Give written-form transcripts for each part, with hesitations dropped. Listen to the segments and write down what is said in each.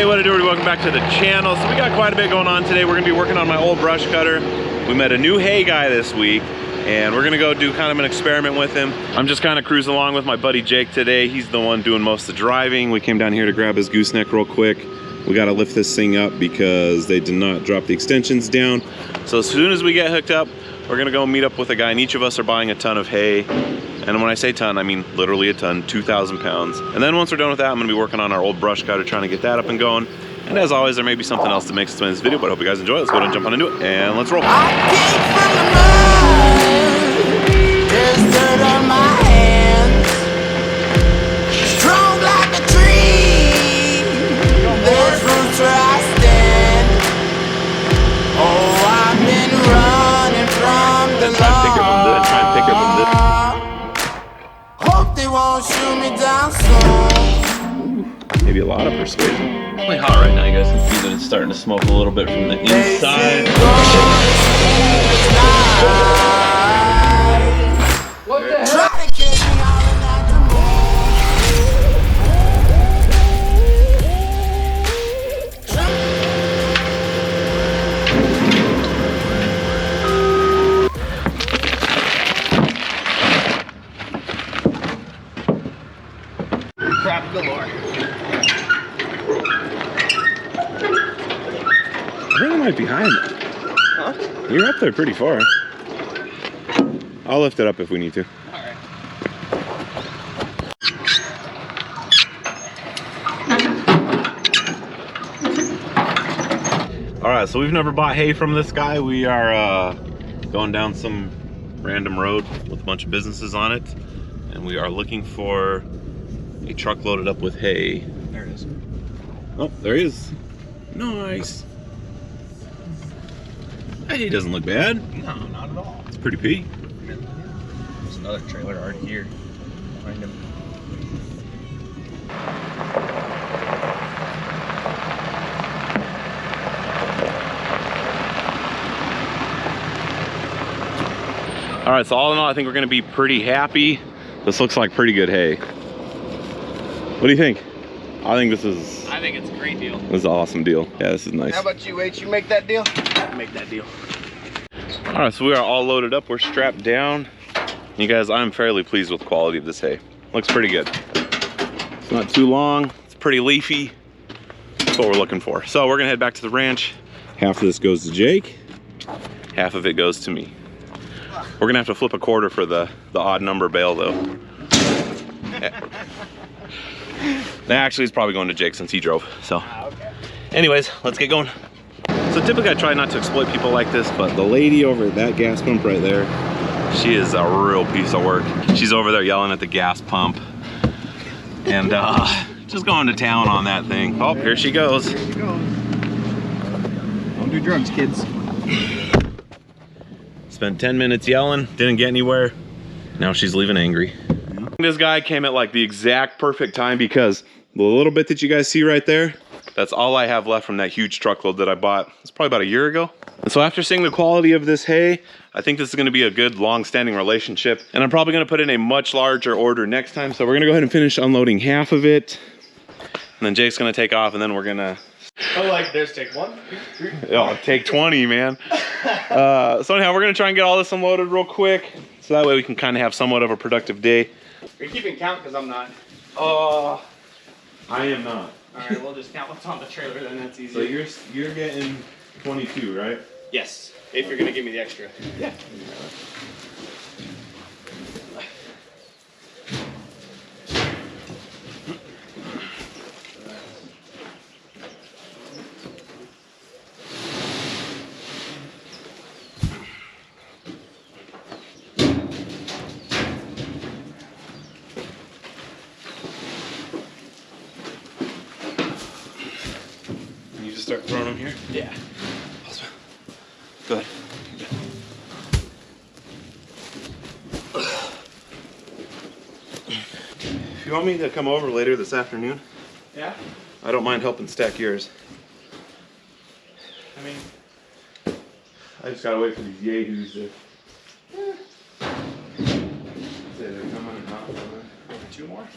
Hey, what it do? Welcome back to the channel. So we got quite a bit going on today. We're gonna be working on my old brush cutter. We met a new hay guy this week, and we're gonna go do kind of an experiment with him. I'm just kind of cruising along with my buddy Jake today. He's the one doing most of the driving. We came down here to grab his gooseneck real quick. We gotta lift this thing up because they did not drop the extensions down. So as soon as we get hooked up, we're gonna go meet up with a guy, and each of us are buying a ton of hay. And when I say ton, I mean literally a ton, 2,000 pounds. And then once we're done with that, I'm gonna be working on our old brush cutter, trying to get that up and going. And as always, there may be something else that makes its way in this video, but I hope you guys enjoy it. Let's go ahead and jump on into it, and let's roll. I came from the mud, there's dirt on my hands. Strong like a tree, there's roots where I stand. Oh, I've been running from the law. Try and pick her from this. Hope they won't shoot me down soon. Maybe a lot of persuasion. It's really hot right now, you guys can see that it's starting to smoke a little bit from the inside. What the hell? Try to get me all in that Crap galore. I think it might be high enough. Huh? You're up there pretty far. I'll lift it up if we need to. Alright. Alright, so we've never bought hay from this guy. We are going down some random road with a bunch of businesses on it. And we are looking for a truck loaded up with hay. There it is. Oh, there he is. Nice. That hay doesn't look bad. No, not at all. It's pretty pea. There's another trailer already here behind him. All right, so all in all, I think we're gonna be pretty happy. This looks like pretty good hay. What do you think? I think this is... I think it's a great deal. This is an awesome deal. Yeah, this is nice. How about you, H? You make that deal? Make that deal. All right, so we are all loaded up. We're strapped down. You guys, I'm fairly pleased with the quality of this hay. Looks pretty good. It's not too long. It's pretty leafy. That's what we're looking for. So we're gonna head back to the ranch. Half of this goes to Jake. Half of it goes to me. We're gonna have to flip a quarter for the odd number bale though. Actually, it's probably going to Jake since he drove. So anyways, let's get going. So typically I try not to exploit people like this, but the lady over at that gas pump right there, she is a real piece of work. She's over there yelling at the gas pump and just going to town on that thing. Oh, here she goes. Here you go. Don't do drugs, kids. Spent 10 minutes yelling, didn't get anywhere. Now she's leaving angry. Yeah. This guy came at like the exact perfect time because the little bit that you guys see right there, that's all I have left from that huge truckload that I bought. It's probably about a year ago. And so after seeing the quality of this hay, I think this is gonna be a good long-standing relationship. And I'm probably gonna put in a much larger order next time. So we're gonna go ahead and finish unloading half of it. And then Jake's gonna take off, and then we're gonna... Oh, like there's take 1, 2, 3. Oh, take 20, man. So anyhow, we're gonna try and get all this unloaded real quick. So that way we can kind of have somewhat of a productive day. You're keeping count because I'm not. I am not. Alright, we'll just count what's on the trailer then, that's easy. So you're getting 22, right? Yes, if you're gonna give me the extra. Yeah. Start throwing them here? Yeah. Go ahead. If you want me to come over later this afternoon, Yeah? I don't mind helping stack yours. I mean, I just gotta wait for these yahoos to say they're coming or not coming. 2 more?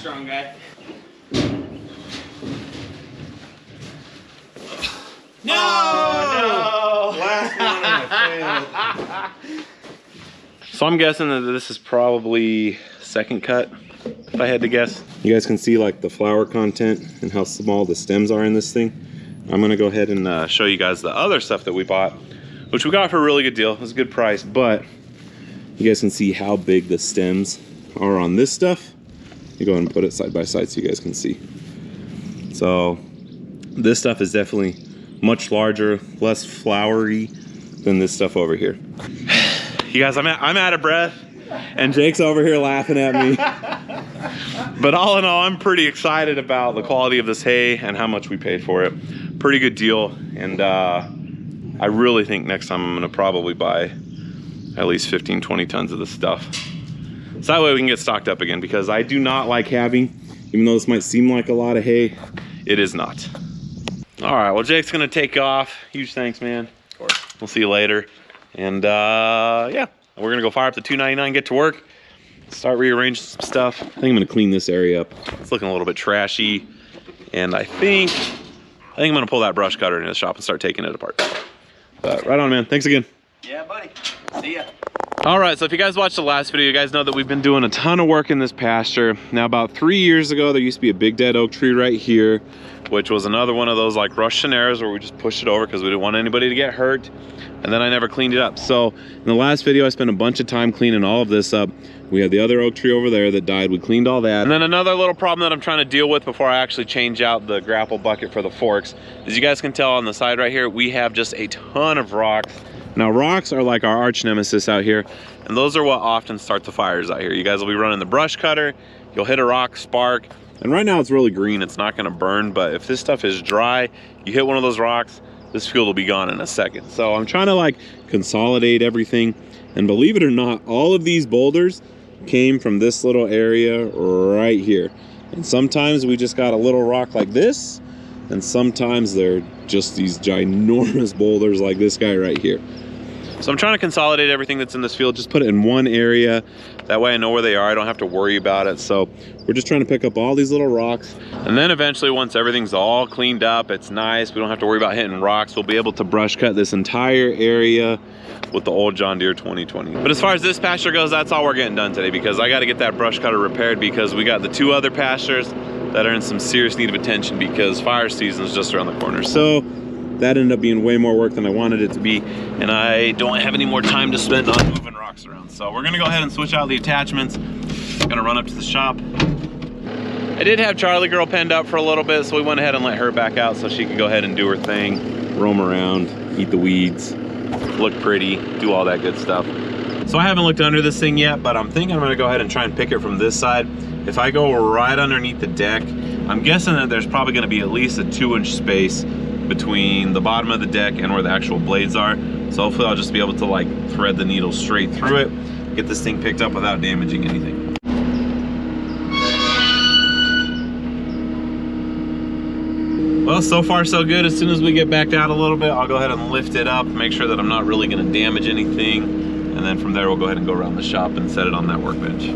strong guy. No! Oh, no! Last one I failed. So I'm guessing that this is probably second cut, if I had to guess. You guys can see like the flower content and how small the stems are in this thing. I'm gonna go ahead and show you guys the other stuff that we bought, which we got for a really good deal. It was a good price, but you guys can see how big the stems are on this stuff. You go ahead and put it side by side so you guys can see. So this stuff is definitely much larger, less flowery than this stuff over here. You guys, I'm out of breath, and Jake's over here laughing at me. But all in all, I'm pretty excited about the quality of this hay and how much we paid for it. Pretty good deal, and I really think next time I'm gonna probably buy at least 15, 20 tons of this stuff. So that way we can get stocked up again, because I do not like having, even though this might seem like a lot of hay, it is not. All right, well, Jake's gonna take off. Huge thanks, man. Of course. We'll see you later. And yeah, we're gonna go fire up the 299, get to work, start rearranging some stuff. I think I'm gonna clean this area up. It's looking a little bit trashy. And I think I'm gonna pull that brush cutter into the shop and start taking it apart. But right on, man. Thanks again. Yeah, buddy. See ya. All right, so if you guys watched the last video, you guys know that we've been doing a ton of work in this pasture. Now, about 3 years ago, there used to be a big dead oak tree right here, which was another one of those like rush scenarios where we just pushed it over because we didn't want anybody to get hurt. And then I never cleaned it up. So in the last video, I spent a bunch of time cleaning all of this up. We had the other oak tree over there that died. We cleaned all that. And then another little problem that I'm trying to deal with before I actually change out the grapple bucket for the forks, as you guys can tell on the side right here, we have just a ton of rocks. Now, rocks are like our arch nemesis out here, and those are what often start the fires out here. You guys will be running the brush cutter, you'll hit a rock, spark, and right now it's really green, it's not gonna burn, but if this stuff is dry, you hit one of those rocks, this fuel will be gone in a second. So I'm trying to like consolidate everything, and believe it or not, all of these boulders came from this little area right here. And sometimes we just got a little rock like this, and sometimes they're just these ginormous boulders like this guy right here. So I'm trying to consolidate everything that's in this field, just put it in one area. That way I know where they are, I don't have to worry about it. So we're just trying to pick up all these little rocks. And then eventually, once everything's all cleaned up, it's nice, we don't have to worry about hitting rocks, we'll be able to brush cut this entire area with the old John Deere 2020. But as far as this pasture goes, that's all we're getting done today, because I gotta get that brush cutter repaired, because we got the 2 other pastures that are in some serious need of attention because fire season is just around the corner. So that ended up being way more work than I wanted it to be, and I don't have any more time to spend on moving rocks around. So we're gonna go ahead and switch out the attachments. I'm gonna run up to the shop. I did have Charlie girl penned up for a little bit, so we went ahead and let her back out so she could go ahead and do her thing, roam around, eat the weeds, look pretty, do all that good stuff. So I haven't looked under this thing yet, but I'm thinking I'm gonna go ahead and try and pick it from this side. If I go right underneath the deck, I'm guessing that there's probably gonna be at least a 2-inch space between the bottom of the deck and where the actual blades are. So hopefully I'll just be able to like thread the needle straight through it, get this thing picked up without damaging anything. Well, so far so good. As soon as we get backed out a little bit, I'll go ahead and lift it up, make sure that I'm not really gonna damage anything. And then from there, we'll go ahead and go around the shop and set it on that workbench.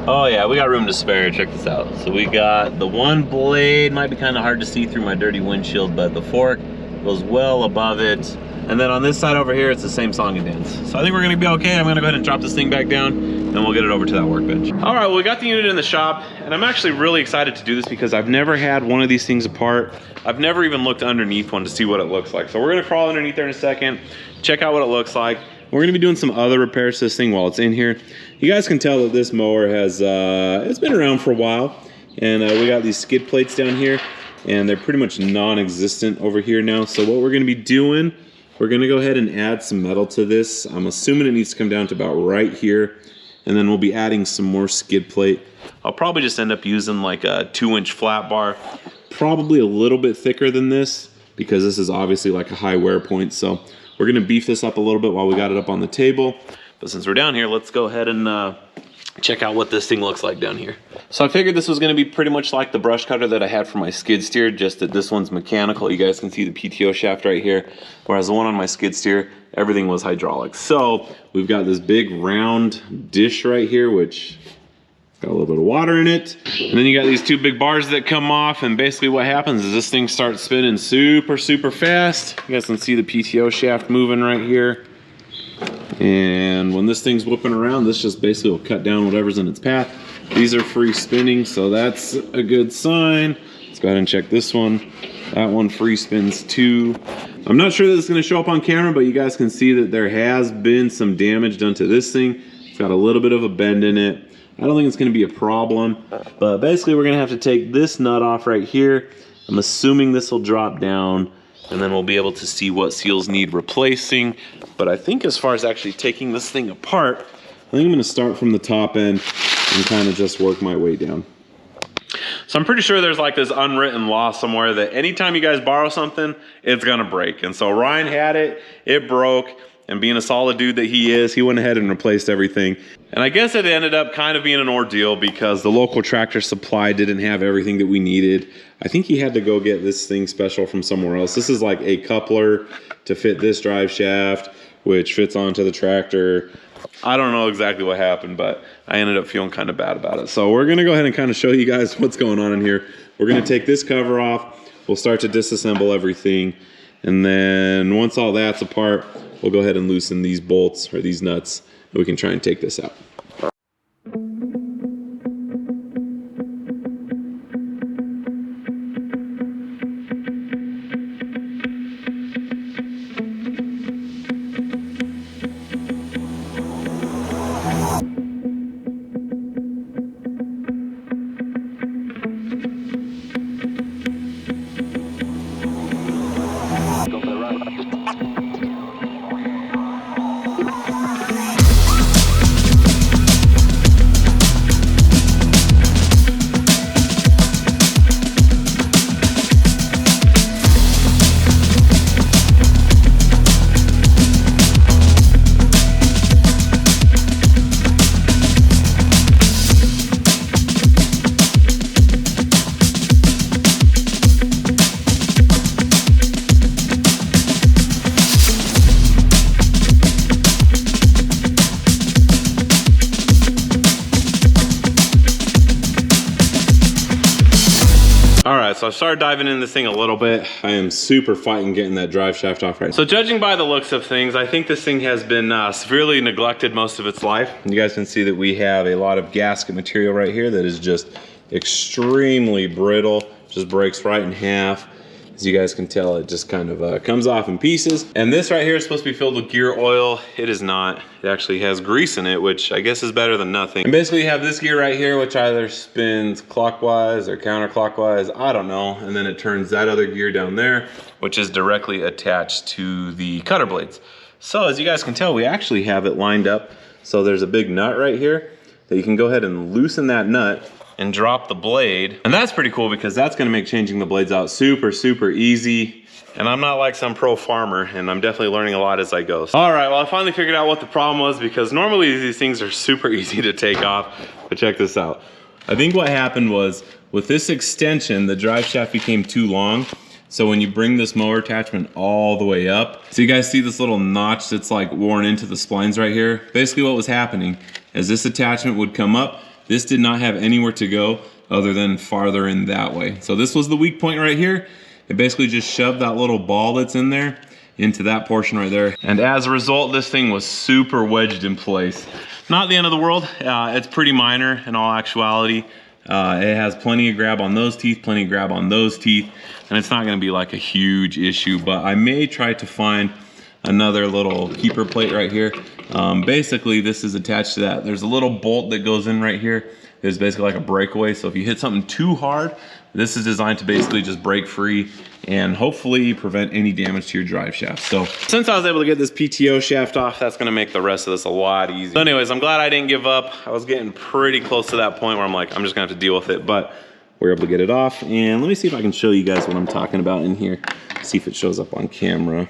Oh yeah, we got room to spare. Check this out. So we got the one blade, might be kind of hard to see through my dirty windshield, but the fork goes well above it. And then on this side over here, it's the same song and dance. So I think we're gonna be okay. I'm gonna go ahead and drop this thing back down, and we'll get it over to that workbench. All right, well, we got the unit in the shop, and I'm actually really excited to do this because I've never had one of these things apart. I've never even looked underneath one to see what it looks like. So we're gonna crawl underneath there in a second, check out what it looks like. We're gonna be doing some other repairs to this thing while it's in here. You guys can tell that this mower has, it's been around for a while. And we got these skid plates down here, and they're pretty much non-existent over here now. So what we're gonna be doing, we're gonna go ahead and add some metal to this. I'm assuming it needs to come down to about right here. And then we'll be adding some more skid plate. I'll probably just end up using like a 2-inch flat bar, probably a little bit thicker than this, because this is obviously like a high wear point. So we're gonna beef this up a little bit while we got it up on the table. But since we're down here, let's go ahead and check out what this thing looks like down here. So I figured this was gonna be pretty much like the brush cutter that I had for my skid steer, just that this one's mechanical. You guys can see the PTO shaft right here, whereas the one on my skid steer, everything was hydraulic. So we've got this big round dish right here, which Got a little bit of water in it. And then you got these two big bars that come off, and basically what happens is this thing starts spinning super, super fast. You guys can see the PTO shaft moving right here. And when this thing's whipping around, this just basically will cut down whatever's in its path. These are free spinning, so that's a good sign. Let's go ahead and check this one. That one free spins too. I'm not sure that it's gonna show up on camera, but you guys can see that there has been some damage done to this thing. It's got a little bit of a bend in it. I don't think it's gonna be a problem, but basically we're gonna have to take this nut off right here. I'm assuming this will drop down, and then we'll be able to see what seals need replacing. But I think as far as actually taking this thing apart, I think I'm gonna start from the top end and kind of just work my way down. So I'm pretty sure there's like this unwritten law somewhere that anytime you guys borrow something, it's gonna break. And so Ryan had it, it broke, and being a solid dude that he is, he went ahead and replaced everything. And I guess it ended up kind of being an ordeal because the local Tractor Supply didn't have everything that we needed. I think he had to go get this thing special from somewhere else. This is like a coupler to fit this drive shaft, which fits onto the tractor. I don't know exactly what happened, but I ended up feeling kind of bad about it. So we're gonna go ahead and kind of show you guys what's going on in here. We're gonna take this cover off. We'll start to disassemble everything. And then once all that's apart, we'll go ahead and loosen these bolts or these nuts, and we can try and take this out. So I started diving into this thing a little bit. I am super fighting getting that drive shaft off right now. So judging by the looks of things, I think this thing has been severely neglected most of its life. You guys can see that we have a lot of gasket material right here that is just extremely brittle, just breaks right in half. As you guys can tell, it just kind of comes off in pieces. And this right here is supposed to be filled with gear oil. It is not. It actually has grease in it, which I guess is better than nothing. And basically you have this gear right here, which either spins clockwise or counterclockwise, I don't know. And then it turns that other gear down there, which is directly attached to the cutter blades. So as you guys can tell, we actually have it lined up. So there's a big nut right here that you can go ahead and loosen that nut and drop the blade. And that's pretty cool because that's gonna make changing the blades out super, super easy. And I'm not like some pro farmer, and I'm definitely learning a lot as I go. All right, well, I finally figured out what the problem was, because normally these things are super easy to take off. But check this out. I think what happened was with this extension, the drive shaft became too long. So when you bring this mower attachment all the way up, so you guys see this little notch that's like worn into the splines right here? Basically what was happening is this attachment would come up. This did not have anywhere to go other than farther in that way. So this was the weak point right here. It basically just shoved that little ball that's in there into that portion right there. And as a result, this thing was super wedged in place. Not the end of the world. It's pretty minor in all actuality. It has plenty of grab on those teeth, plenty of grab on those teeth, and it's not gonna be like a huge issue, but I may try to find another little keeper plate right here. Basically this is attached to that. There's a little bolt that goes in right here. It's basically like a breakaway. So if you hit something too hard, this is designed to basically just break free and hopefully prevent any damage to your drive shaft. So since I was able to get this PTO shaft off, that's gonna make the rest of this a lot easier. So anyways, I'm glad I didn't give up. I was getting pretty close to that point where I'm like, I'm just gonna have to deal with it, but we're able to get it off. And let me see if I can show you guys what I'm talking about in here. See if it shows up on camera.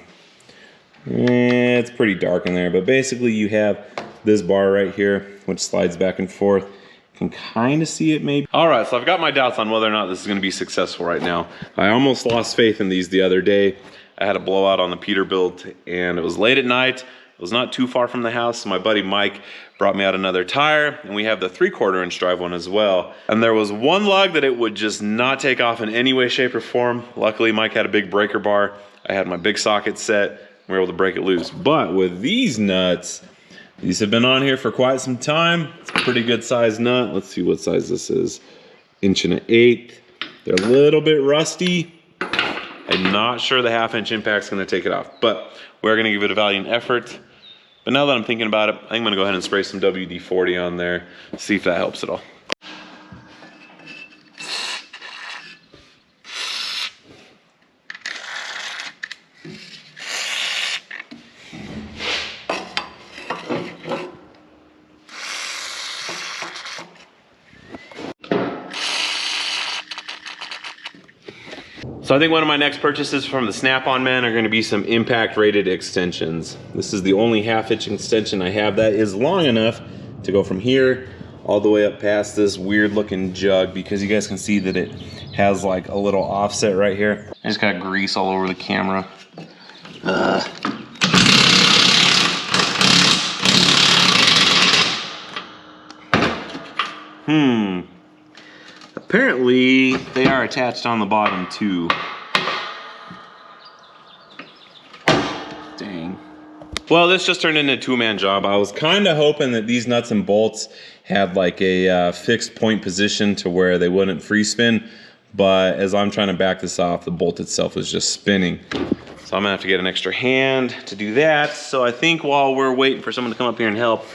It's pretty dark in there, but basically you have this bar right here, which slides back and forth. You can kind of see it maybe. All right, so I've got my doubts on whether or not this is gonna be successful right now. I almost lost faith in these the other day. I had a blowout on the Peterbilt, and it was late at night, It was not too far from the house, so my buddy Mike brought me out another tire, and we have the 3/4 inch drive one as well. And there was one lug that it would just not take off in any way, shape, or form. Luckily, Mike had a big breaker bar. I had my big socket set. We were able to break it loose. But with these nuts, these have been on here for quite some time. It's a pretty good size nut. Let's see what size this is. 1 1/8. They're a little bit rusty. I'm not sure the 1/2 inch impact's gonna take it off, but we're gonna give it a valiant effort. But now that I'm thinking about it, I think I'm gonna go ahead and spray some WD-40 on there, see if that helps at all. So I think one of my next purchases from the Snap-on men are gonna be some impact rated extensions. This is the only 1/2 inch extension I have that is long enough to go from here all the way up past this weird looking jug, because you guys can see that it has like a little offset right here. I just got grease all over the camera. Apparently, they are attached on the bottom too. Dang. Well, this just turned into a two-man job. I was kind of hoping that these nuts and bolts had like a fixed point position to where they wouldn't free spin, but as I'm trying to back this off, the bolt itself is just spinning. So I'm gonna have to get an extra hand to do that. So I think while we're waiting for someone to come up here and help,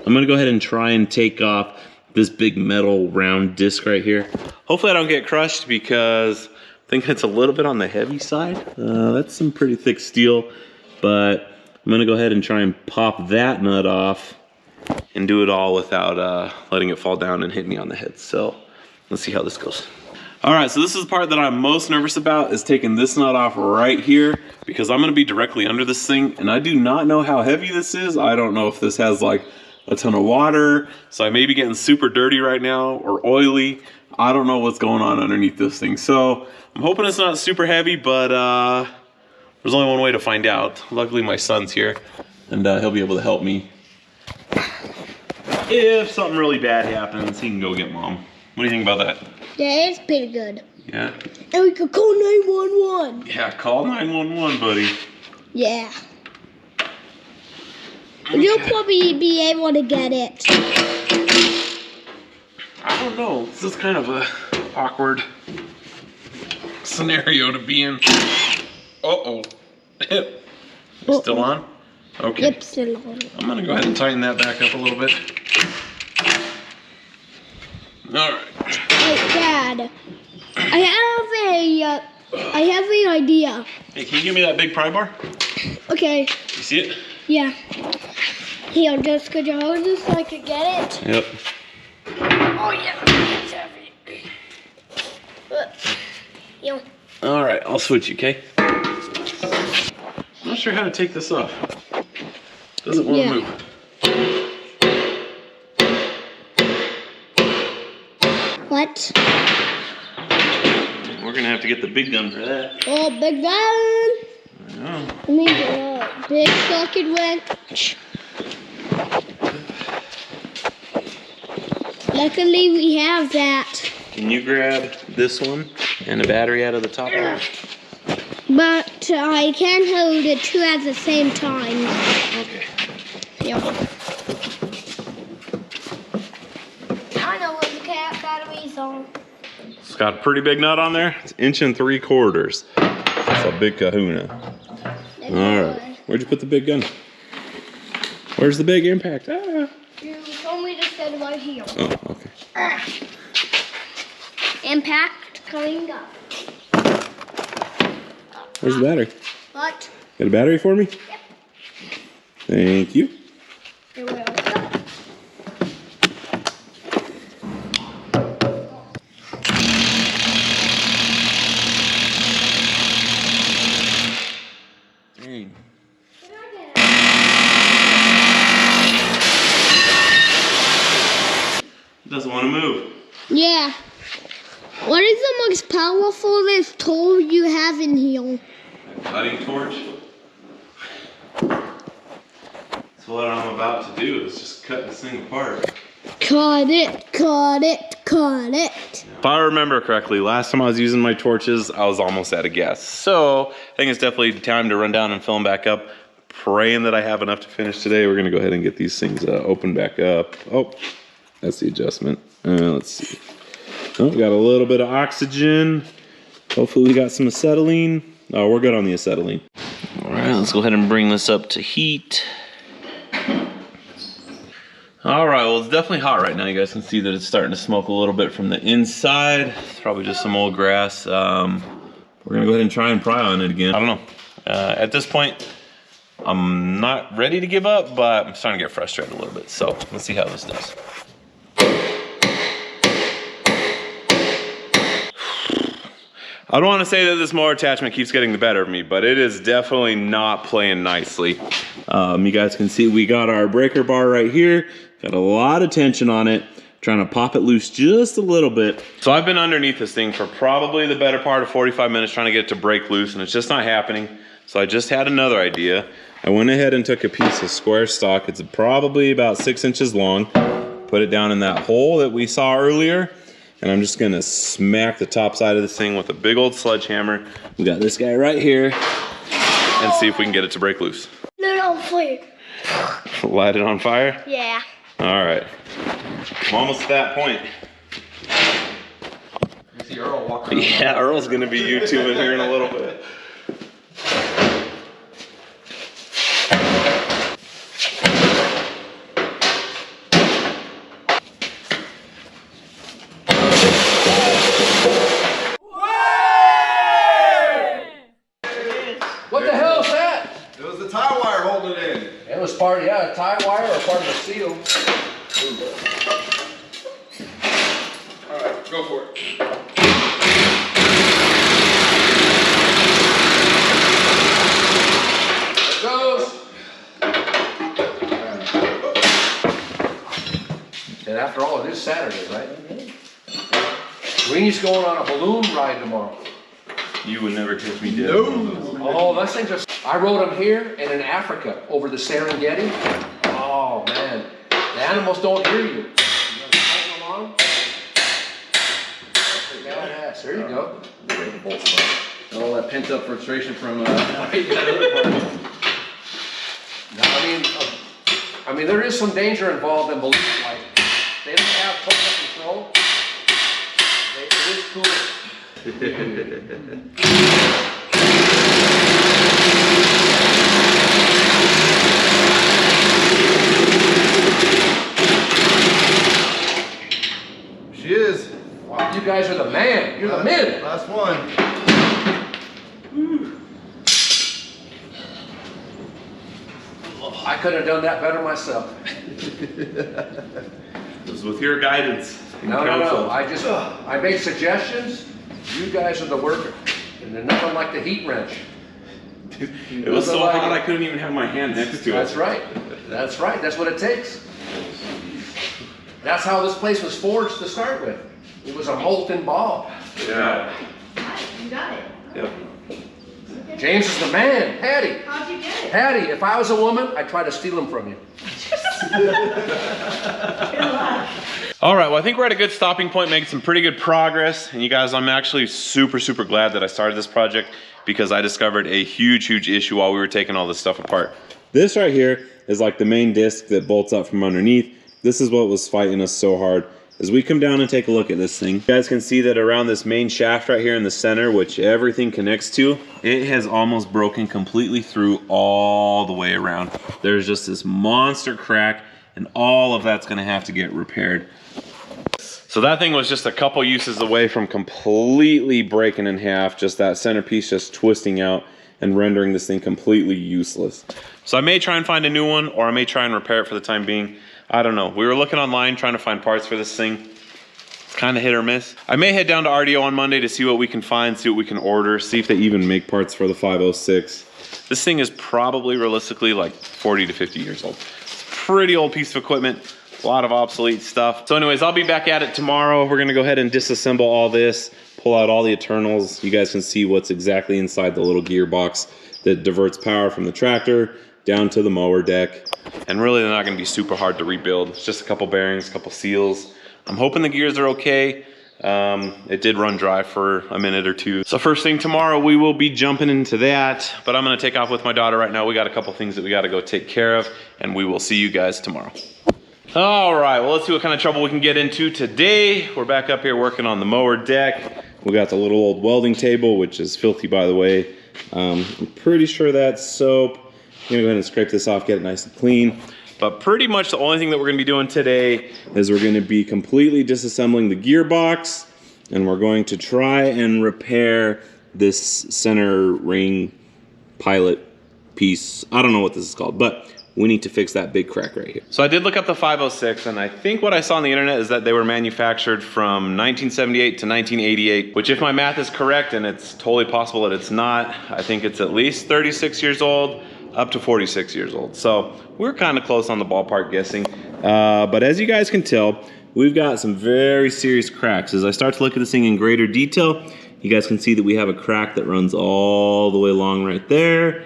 I'm gonna go ahead and try and take off this big metal round disc right here. Hopefully I don't get crushed, because I think it's a little bit on the heavy side. That's some pretty thick steel, but I'm gonna go ahead and try and pop that nut off and do it all without letting it fall down and hit me on the head. So let's see how this goes. All right, so this is the part that I'm most nervous about, is taking this nut off right here, because I'm gonna be directly under this thing, and I do not know how heavy this is. I don't know if this has like a ton of water, so I may be getting super dirty right now, or oily. I don't know what's going on underneath this thing. So I'm hoping it's not super heavy, but there's only one way to find out. Luckily my son's here, and he'll be able to help me. If something really bad happens, he can go get mom. What do you think about that? Yeah, it's pretty good. Yeah? And we could call 911. Yeah, call 911, buddy. Yeah. You'll probably be able to get it. I don't know. This is kind of a awkward scenario to be in. Uh-oh. Still on? Okay. Yep, still on. I'm gonna go ahead and tighten that back up a little bit. All right. Hey, Dad. I have an idea. Hey, can you give me that big pry bar? Okay. You see it? Yeah. Here, just could you hold this so I could get it? Yep. Oh yeah, it's heavy. Yo. All right, I'll switch you, okay? I'm not sure how to take this off. Doesn't want to move. What? We're gonna have to get the big gun for that. Oh, big gun. I know. Let me get a big socket wrench. Luckily, we have that. Can you grab this one and a battery out of the top of it? But I can't hold the two at the same time. Okay. Yeah. I know what the cat battery's on. It's got a pretty big nut on there. It's 1 3/4. That's a big kahuna. All right. Where'd you put the big gun? Where's the big impact? Ah. You told me to set it right here. Oh, okay. Impact coming up. Where's the battery? What? Got a battery for me? Yep. Thank you. You're welcome. Dang. Doesn't want to move. Yeah. What is the most powerful tool you have in here? Cutting torch. So what I'm about to do is just cut this thing apart. Cut it, cut it, cut it. If I remember correctly, last time I was using my torches, I was almost out of gas. So I think it's definitely time to run down and fill them back up. Praying that I have enough to finish today. We're gonna go ahead and get these things open back up. Oh, that's the adjustment. Let's see. Oh, we got a little bit of oxygen. Hopefully we got some acetylene. Oh, we're good on the acetylene. All right, let's go ahead and bring this up to heat. All right, well, it's definitely hot right now. You guys can see that it's starting to smoke a little bit from the inside. It's probably just some old grass. We're gonna go ahead and try and pry on it again. I don't know. At this point, I'm not ready to give up, but I'm starting to get frustrated a little bit. So let's see how this does. I don't want to say that this mower attachment keeps getting the better of me, but it is definitely not playing nicely. You guys can see we got our breaker bar right here. Got a lot of tension on it. Trying to pop it loose just a little bit. So I've been underneath this thing for probably the better part of 45 minutes trying to get it to break loose, and it's just not happening. So I just had another idea. I went ahead and took a piece of square stock. It's probably about 6 inches long. Put it down in that hole that we saw earlier. And I'm just gonna smack the top side of this thing with a big old sledgehammer. We got this guy right here. And see if we can get it to break loose. Light it on fire. Light it on fire? Yeah. All right. I'm almost at that point. You see Earl walking around. Yeah, Earl's gonna be YouTubing here in a little bit. What the hell is that? It was the tie wire holding it in. It was part of, yeah, a tie wire or part of the seal. Alright, go for it. There it goes. And after all, it is Saturday, right? Greeny's going on a balloon ride tomorrow. You would never catch me dead. Oh, those things are. I rode them here and in Africa over the Serengeti. Oh man, the animals don't hear you. You know, holding them on. Badass. There you go. All that pent up frustration from No, I mean, there is some danger involved in balloon flight. They don't have total control. It is cool. She is. Wow, you guys are the man. You're the men. Last one. I couldn't have done that better myself. It was with your guidance. No. I make suggestions. You guys are the worker. And there's nothing like the heat wrench. It was so hot I couldn't even have my hand next to it. That's right. That's right. That's what it takes. That's how this place was forged to start with. It was a molten ball. Yeah. You got it. Yep. James is the man. Patty. How'd you get it? Patty, if I was a woman, I'd try to steal him from you. All right, well, I think we're at a good stopping point, making some pretty good progress. And you guys, I'm actually super glad that I started this project because I discovered a huge issue while we were taking all this stuff apart. This right here is like the main disc that bolts up from underneath. This is what was fighting us so hard. As we come down and take a look at this thing, you guys can see that around this main shaft right here in the center, which everything connects to, it has almost broken completely through all the way around. There's just this monster crack, and all of that's gonna have to get repaired. So that thing was just a couple uses away from completely breaking in half, just that centerpiece just twisting out and rendering this thing completely useless. So I may try and find a new one, or I may try and repair it for the time being. I don't know. We were looking online trying to find parts for this thing. It's kind of hit or miss. I may head down to RDO on Monday to see what we can find, see what we can order, see if they even make parts for the 506. This thing is probably realistically like 40 to 50 years old. It's a pretty old piece of equipment, a lot of obsolete stuff. So anyways, I'll be back at it tomorrow. We're gonna go ahead and disassemble all this, pull out all the internals. You guys can see what's exactly inside the little gearbox that diverts power from the tractor down to the mower deck. And really they're not gonna be super hard to rebuild. It's just a couple bearings, a couple seals. I'm hoping the gears are okay. It did run dry for a minute or two. So first thing tomorrow, we will be jumping into that, but I'm gonna take off with my daughter right now. We got a couple things that we gotta go take care of, and we will see you guys tomorrow. All right, well, let's see what kind of trouble we can get into today. We're back up here working on the mower deck. We got the little old welding table, which is filthy, by the way. I'm pretty sure that's soap. I'm gonna go ahead and scrape this off, get it nice and clean. But pretty much the only thing that we're gonna be doing today is we're gonna be completely disassembling the gearbox, and we're going to try and repair this center ring pilot piece. I don't know what this is called, but we need to fix that big crack right here. So I did look up the 506, and I think what I saw on the internet is that they were manufactured from 1978 to 1988, which if my math is correct, and it's totally possible that it's not, I think it's at least 36 years old, up to 46 years old. So we're kind of close on the ballpark guessing. But as you guys can tell, we've got some very serious cracks. As I start to look at this thing in greater detail, you guys can see that we have a crack that runs all the way along right there.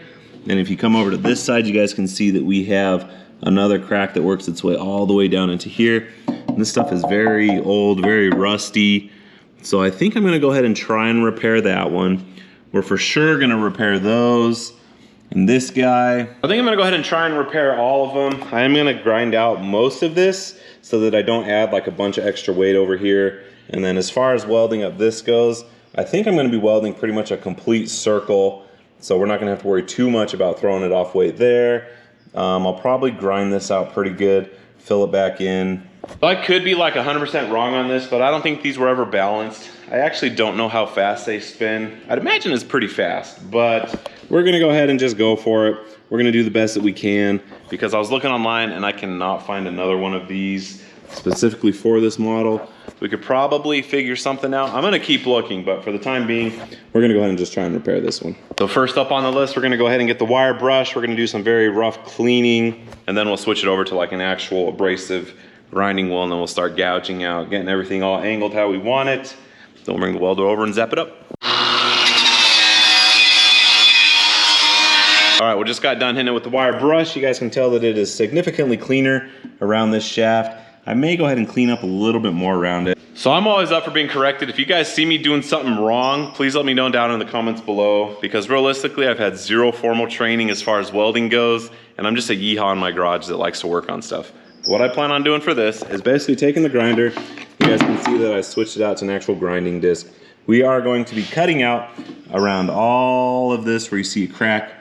And if you come over to this side, you guys can see that we have another crack that works its way all the way down into here. And this stuff is very old, very rusty. So I think I'm gonna go ahead and try and repair that one. We're for sure gonna repair those. And this guy, I think I'm gonna go ahead and try and repair all of them. I am gonna grind out most of this so that I don't add like a bunch of extra weight over here. And then as far as welding up this goes, I think I'm gonna be welding pretty much a complete circle. So we're not gonna have to worry too much about throwing it off weight there. I'll probably grind this out pretty good, fill it back in. I could be like 100% wrong on this, but I don't think these were ever balanced. I actually don't know how fast they spin. I'd imagine it's pretty fast, but we're gonna go ahead and just go for it. We're gonna do the best that we can, because I was looking online and I cannot find another one of these specifically for this model. We could probably figure something out. I'm gonna keep looking, but for the time being, we're gonna go ahead and just try and repair this one. So first up on the list, we're gonna go ahead and get the wire brush. We're gonna do some very rough cleaning, and then we'll switch it over to like an actual abrasive grinding wheel, and then we'll start gouging out, getting everything all angled how we want it. Then we'll bring the welder over and zap it up. All right, we just got done hitting it with the wire brush. You guys can tell that it is significantly cleaner around this shaft. I may go ahead and clean up a little bit more around it. So I'm always up for being corrected. If you guys see me doing something wrong, please let me know down in the comments below, because realistically, I've had zero formal training as far as welding goes, and I'm just a yeehaw in my garage that likes to work on stuff. What I plan on doing for this is basically taking the grinder. You guys can see that I switched it out to an actual grinding disc. We are going to be cutting out around all of this where you see a crack.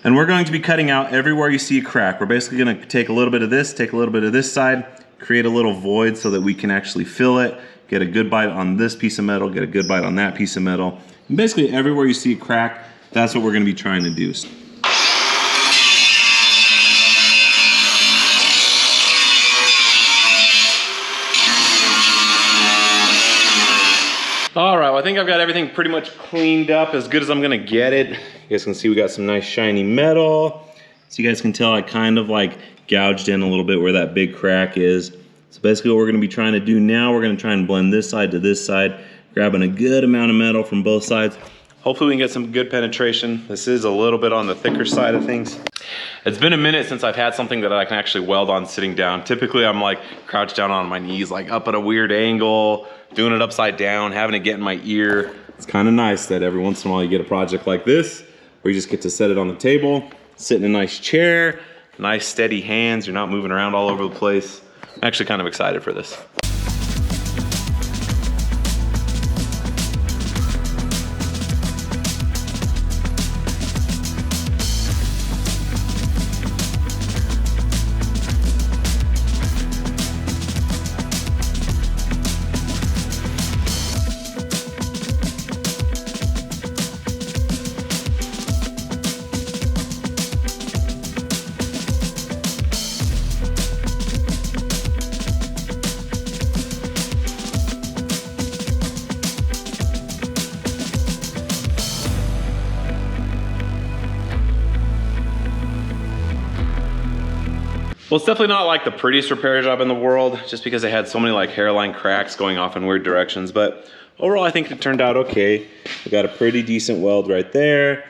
And we're going to be cutting out everywhere you see a crack. We're basically gonna take a little bit of this, take a little bit of this side, create a little void so that we can actually fill it, get a good bite on this piece of metal, get a good bite on that piece of metal. And basically everywhere you see a crack, that's what we're gonna be trying to do. All right, well, I think I've got everything pretty much cleaned up as good as I'm gonna get it. You guys can see we got some nice shiny metal. So you guys can tell I kind of like gouged in a little bit where that big crack is. So basically what we're gonna be trying to do now, we're gonna try and blend this side to this side, grabbing a good amount of metal from both sides. Hopefully we can get some good penetration. This is a little bit on the thicker side of things. It's been a minute since I've had something that I can actually weld on sitting down. Typically I'm like crouched down on my knees, like up at a weird angle, doing it upside down, having it get in my ear. It's kind of nice that every once in a while you get a project like this, where you just get to set it on the table, sit in a nice chair, nice steady hands, you're not moving around all over the place. I'm actually kind of excited for this. Well, it's definitely not like the prettiest repair job in the world, just because I had so many like hairline cracks going off in weird directions, but overall I think it turned out okay. We got a pretty decent weld right there.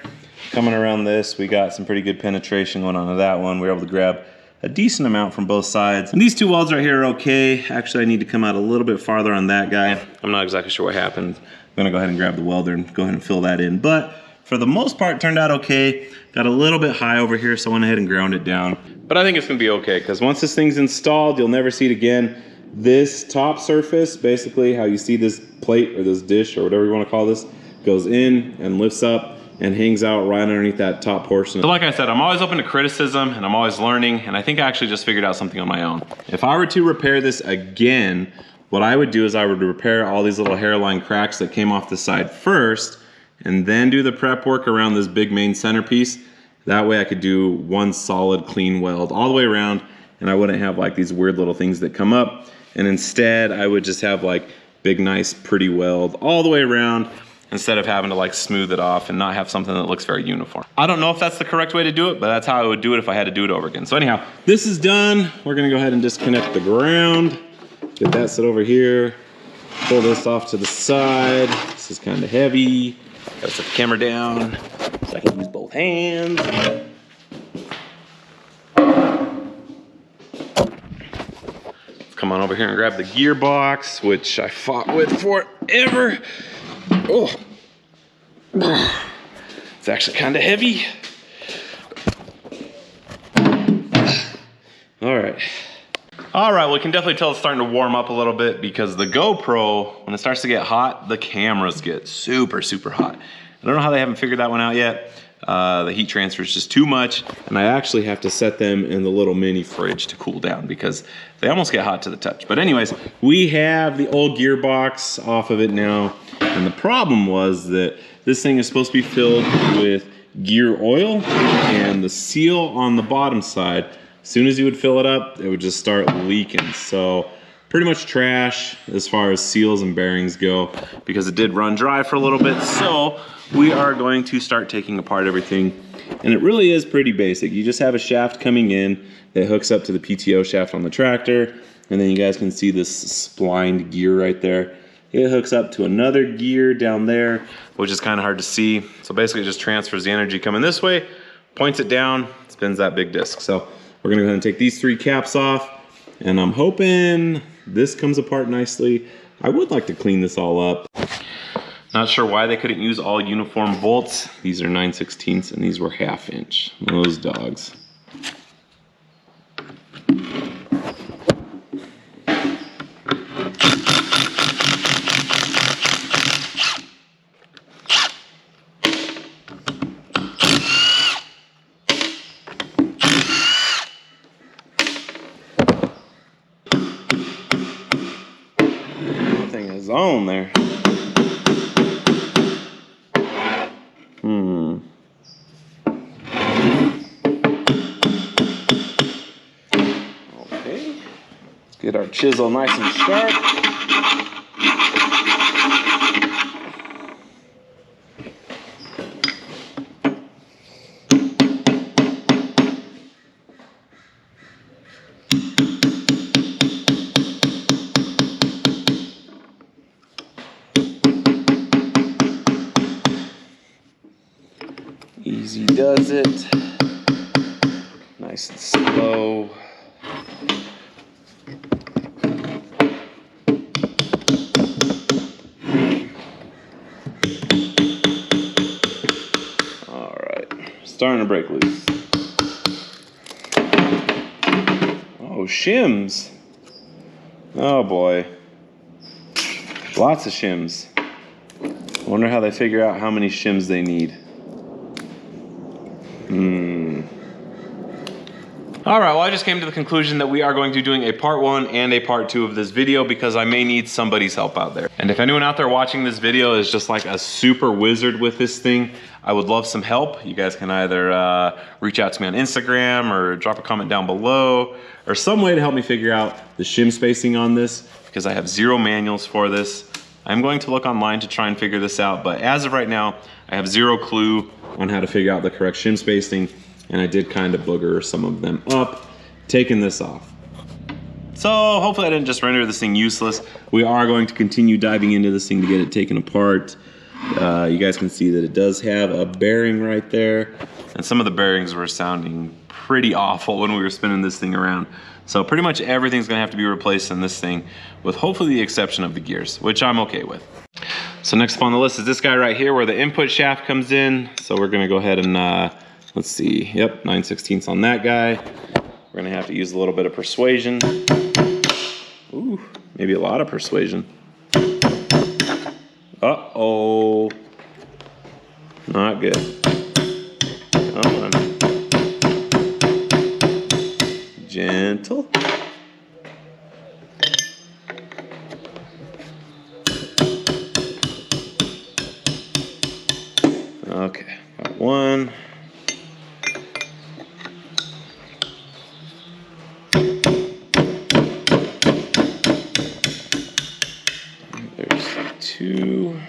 Coming around this, we got some pretty good penetration going on to that one. We were able to grab a decent amount from both sides. And these two welds right here are okay. Actually, I need to come out a little bit farther on that guy. I'm not exactly sure what happened. I'm gonna go ahead and grab the welder and go ahead and fill that in. But for the most part, it turned out okay. Got a little bit high over here, so I went ahead and ground it down. But I think it's gonna be okay, because once this thing's installed, you'll never see it again. This top surface, basically how you see this plate or this dish or whatever you wanna call this, goes in and lifts up and hangs out right underneath that top portion. So like I said, I'm always open to criticism and I'm always learning, and I think I actually just figured out something on my own. If I were to repair this again, what I would do is I would repair all these little hairline cracks that came off the side first, and then do the prep work around this big main centerpiece. That way I could do one solid clean weld all the way around, and I wouldn't have like these weird little things that come up. And instead I would just have like big, nice, pretty weld all the way around, instead of having to like smooth it off and not have something that looks very uniform. I don't know if that's the correct way to do it, but that's how I would do it if I had to do it over again. So anyhow, this is done. We're gonna go ahead and disconnect the ground, get that set over here, pull this off to the side. This is kind of heavy. Gotta set the camera down so I can use both hands. Let's come on over here and grab the gearbox, which I fought with forever. Oh, it's actually kind of heavy. All right, well, we can definitely tell it's starting to warm up a little bit, because the GoPro, when it starts to get hot, the cameras get super, super hot. I don't know how they haven't figured that one out yet. The heat transfer is just too much, and I actually have to set them in the little mini fridge to cool down, because they almost get hot to the touch. But anyways, we have the old gearbox off of it now, and the problem was that this thing is supposed to be filled with gear oil, and the seal on the bottom side, as soon as you would fill it up, it would just start leaking. So pretty much trash as far as seals and bearings go, because it did run dry for a little bit. So we are going to start taking apart everything, and it really is pretty basic. You just have a shaft coming in that hooks up to the PTO shaft on the tractor, and then you guys can see this splined gear right there. It hooks up to another gear down there, which is kind of hard to see. So basically it just transfers the energy coming this way, points it down, spins that big disc. So we're gonna go ahead and take these three caps off, and I'm hoping this comes apart nicely. I would like to clean this all up. Not sure why they couldn't use all uniform bolts. These are 9/16 and these were 1/2 inch. Those dogs. Thing is on there. Okay, let's get our chisel nice and sharp. Easy does it. Nice and slow. All right, starting to break loose. Oh, shims. Oh boy. Lots of shims. I wonder how they figure out how many shims they need. All right, well, I just came to the conclusion that we are going to be doing a part 1 and a part 2 of this video, because I may need somebody's help out there. And if anyone out there watching this video is just like a super wizard with this thing, I would love some help. You guys can either reach out to me on Instagram or drop a comment down below, or some way to help me figure out the shim spacing on this, because I have 0 manuals for this. I'm going to look online to try and figure this out, but as of right now, I have 0 clue on how to figure out the correct shim spacing, and I did kind of booger some of them up taking this off. So hopefully I didn't just render this thing useless. We are going to continue diving into this thing to get it taken apart. You guys can see that it does have a bearing right there. And some of the bearings were sounding pretty awful when we were spinning this thing around. So pretty much everything's gonna have to be replaced in this thing, with hopefully the exception of the gears, which I'm okay with. So next up on the list is this guy right here where the input shaft comes in. So we're gonna go ahead and, let's see, yep, 9/16 on that guy. We're gonna have to use a little bit of persuasion. Ooh, maybe a lot of persuasion. Uh-oh. Not good. Come on. Gentle. Okay, got one. There's two.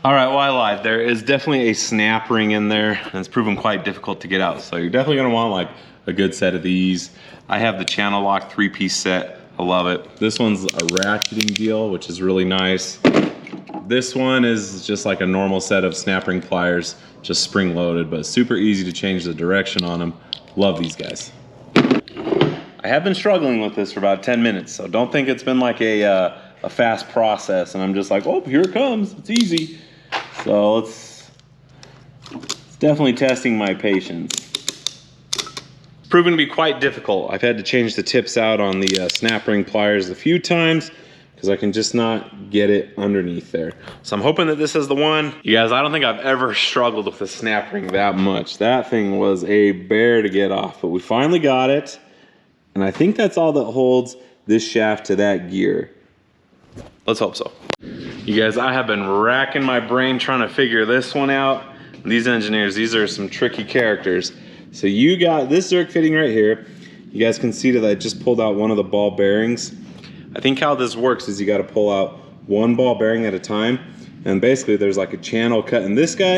All right, well, I lied. There is definitely a snap ring in there, and it's proven quite difficult to get out. So you're definitely gonna want like a good set of these. I have the channel lock 3-piece set. I love it. This one's a ratcheting deal, which is really nice. This one is just like a normal set of snap ring pliers, just spring loaded, but super easy to change the direction on them. Love these guys. I have been struggling with this for about 10 minutes, so don't think it's been like a fast process and I'm just like, oh, here it comes, it's easy. So it's definitely testing my patience. It's proven to be quite difficult. I've had to change the tips out on the snap ring pliers a few times because I can just not get it underneath there. So I'm hoping that this is the one. You guys, I don't think I've ever struggled with the snap ring that much. That thing was a bear to get off, but we finally got it. And I think that's all that holds this shaft to that gear. Let's hope so. You guys, I have been racking my brain trying to figure this one out. These engineers, these are some tricky characters. So you got this zerk fitting right here. You guys can see that I just pulled out one of the ball bearings. I think how this works is you got to pull out one ball bearing at a time. And basically there's like a channel cut in this guy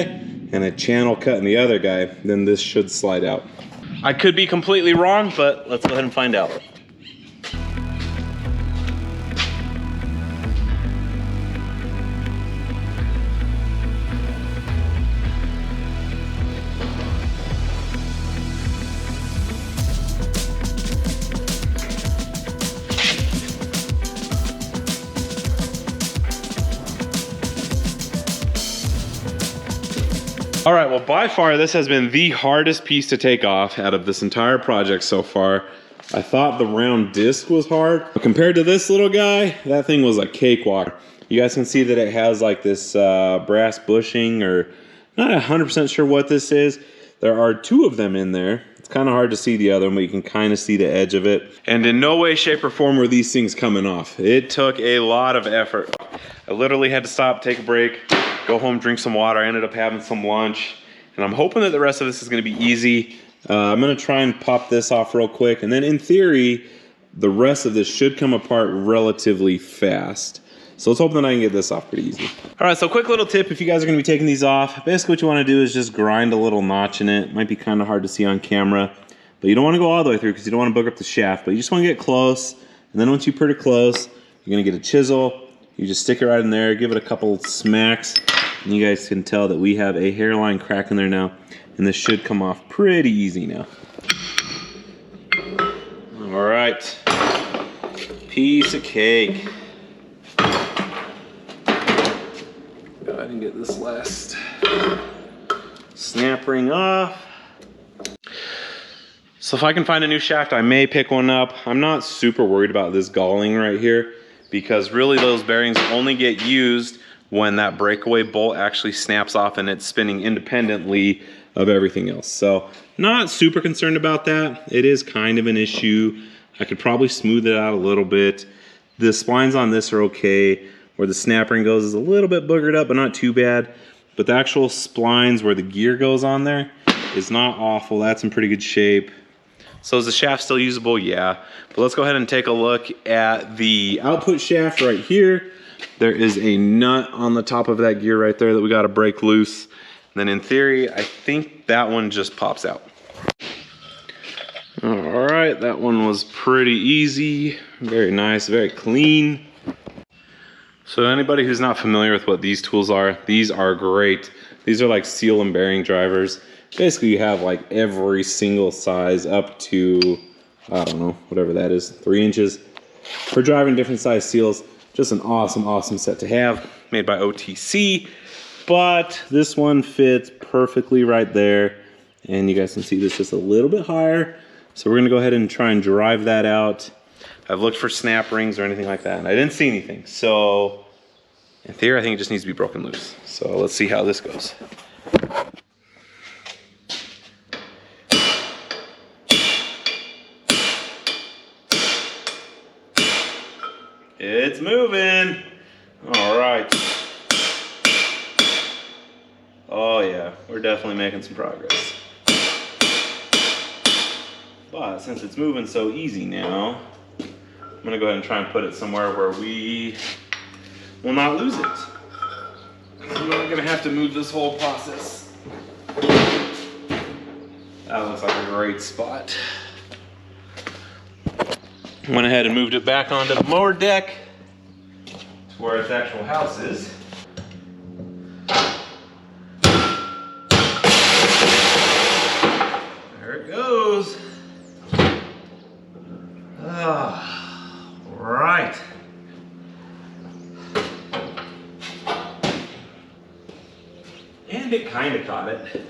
and a channel cut in the other guy. Then this should slide out. I could be completely wrong, but let's go ahead and find out. All right, well, by far, this has been the hardest piece to take off out of this entire project so far. I thought the round disc was hard. But compared to this little guy, that thing was a cakewalk. You guys can see that it has like this brass bushing, or not 100% sure what this is. There are two of them in there. It's kind of hard to see the other one, but you can kind of see the edge of it. And in no way, shape, or form were these things coming off. It took a lot of effort. I literally had to stop, take a break, go home, drink some water. I ended up having some lunch, and I'm hoping that the rest of this is gonna be easy. I'm gonna try and pop this off real quick, and then in theory, the rest of this should come apart relatively fast. So let's hope that I can get this off pretty easy. All right, so quick little tip if you guys are gonna be taking these off. Basically what you wanna do is just grind a little notch in it. Might be kind of hard to see on camera, but you don't wanna go all the way through because you don't wanna book up the shaft, but you just wanna get close. And then once you're pretty close, you're gonna get a chisel. You just stick it right in there, give it a couple smacks, and you guys can tell that we have a hairline crack in there now, and this should come off pretty easy now. All right, piece of cake. Go ahead and get this last snap ring off. So if I can find a new shaft, I may pick one up. I'm not super worried about this galling right here, because really those bearings only get used when that breakaway bolt actually snaps off and it's spinning independently of everything else. So not super concerned about that. It is kind of an issue. I could probably smooth it out a little bit. The splines on this are okay. Where the snap ring goes is a little bit boogered up, but not too bad. But the actual splines where the gear goes on there is not awful. That's in pretty good shape. So is the shaft still usable? Yeah. But let's go ahead and take a look at the output shaft right here. There is a nut on the top of that gear right there that we got to break loose. And then in theory, I think that one just pops out. All right, that one was pretty easy. Very nice, very clean. So anybody who's not familiar with what these tools are, these are great. These are like seal and bearing drivers. Basically you have like every single size up to, I don't know, whatever that is, 3 inches. For driving different size seals, just an awesome, awesome set to have, made by OTC. But this one fits perfectly right there. And you guys can see this just a little bit higher. So we're gonna go ahead and try and drive that out. I've looked for snap rings or anything like that, and I didn't see anything. So in theory, I think it just needs to be broken loose. So let's see how this goes. It's moving. All right. Oh yeah, we're definitely making some progress. But since it's moving so easy now, I'm gonna go ahead and try and put it somewhere where we will not lose it. I'm not gonna have to move this whole process. That looks like a great spot. Went ahead and moved it back onto the mower deck to where its actual house is. There it goes. Right. And it kind of caught it.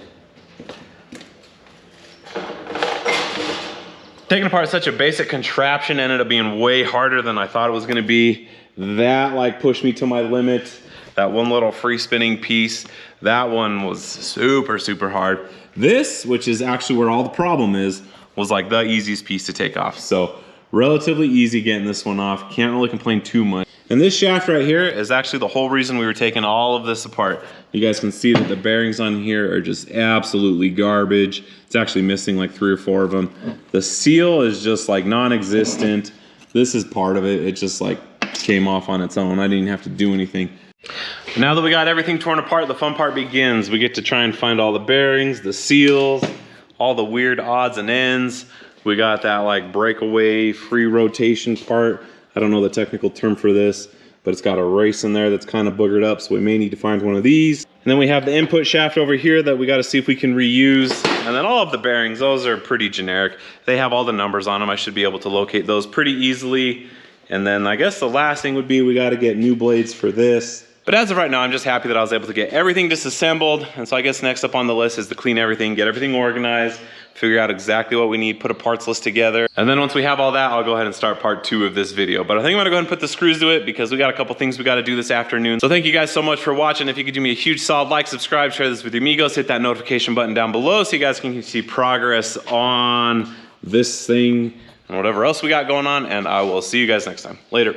Taking apart such a basic contraption ended up being way harder than I thought it was going to be. That like pushed me to my limit. That one little free spinning piece, that one was super, super hard. This, which is actually where all the problem is, was like the easiest piece to take off. So relatively easy getting this one off. Can't really complain too much. And this shaft right here is actually the whole reason we were taking all of this apart. You guys can see that the bearings on here are just absolutely garbage. It's actually missing like 3 or 4 of them. The seal is just like non-existent. This is part of it. It just like came off on its own. I didn't have to do anything. Now that we got everything torn apart, the fun part begins. We get to try and find all the bearings, the seals, all the weird odds and ends. We got that like breakaway free rotation part. I don't know the technical term for this, but it's got a race in there that's kind of boogered up, so we may need to find one of these. And then we have the input shaft over here that we got to see if we can reuse. And then all of the bearings, those are pretty generic. They have all the numbers on them. I should be able to locate those pretty easily. And then I guess the last thing would be we got to get new blades for this. But as of right now, I'm just happy that I was able to get everything disassembled. And so I guess next up on the list is to clean everything, get everything organized, figure out exactly what we need, put a parts list together. And then once we have all that, I'll go ahead and start part 2 of this video. But I think I'm gonna go ahead and put the screws to it because we got a couple things we gotta do this afternoon. So thank you guys so much for watching. If you could do me a huge solid like, subscribe, share this with your amigos, hit that notification button down below so you guys can see progress on this thing and whatever else we got going on. And I will see you guys next time. Later.